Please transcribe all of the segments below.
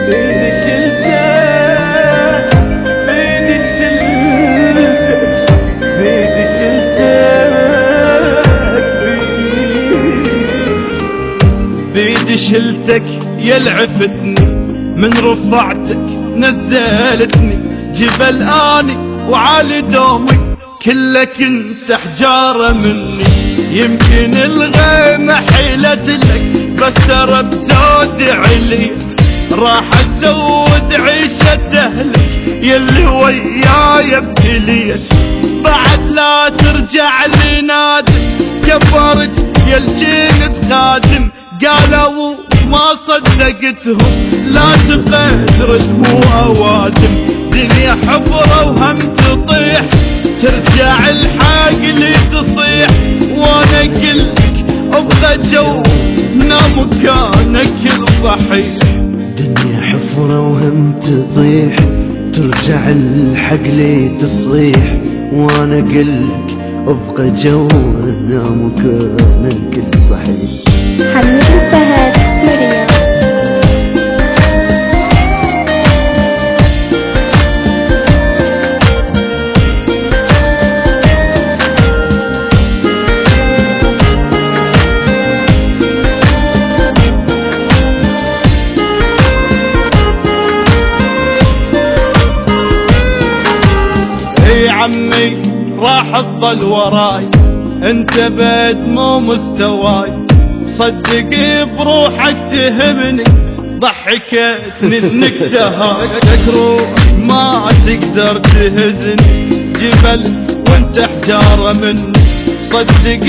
بيدي شلتك بيدي شلتك بيدي شلتك بيدي شلتك يلعفتني من رفعتك نزلتني جبل اني وعالي دومي كله كنت حجاره مني. يمكن الغيمه حيلت لك بس ترى بزود علي راح اسود عيشه اهلك يلي وياي ابتليت. بعد لا ترجع لي نادم كبرت يا الجيل خادم قالوا ما صدقتهم لا تقدر مو اوادم. دنيا حفره وهم تطيح ترجع الحق لي تصيح وانا قلك ابغى جو مكانك الصحيح. دنيا حفرة وهم تطيح ترجع الحق لي تصيح وانا قلك ابقى جونا مكانك الصحيح. حميد الفهد ستوريو. يا عمي راح تظل وراي انت بعد مو مستواي. صدق بروحك تهمني ضحكتني النكته تروح ما تقدر تهزني جبل وانت حجاره مني. صدق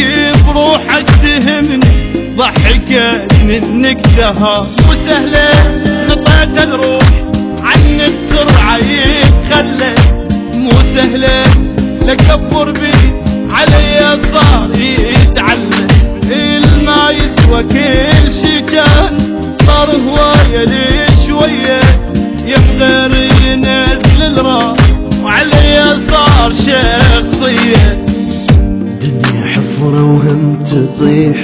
بروحك تهمني ضحكتني النكته مو سهله نطيت الروح عن السرعه يتخلى مو سهله لكبر بي علي صار يتعلم الما يسوى كل شي كان صار هوايه لي شويه يبغى ينزل الراس وعلي صار شخصيه. دنيا حفرة وهم تطيح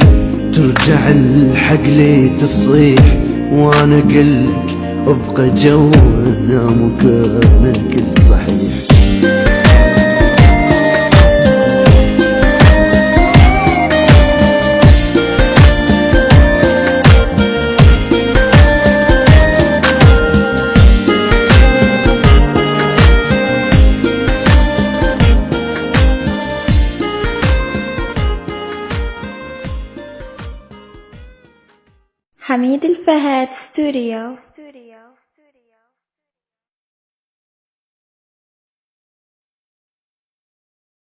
ترجع الحق لي تصيح وانا قلك ابقى جونا مكانك الصحيح. حميد الفهد ستوريو.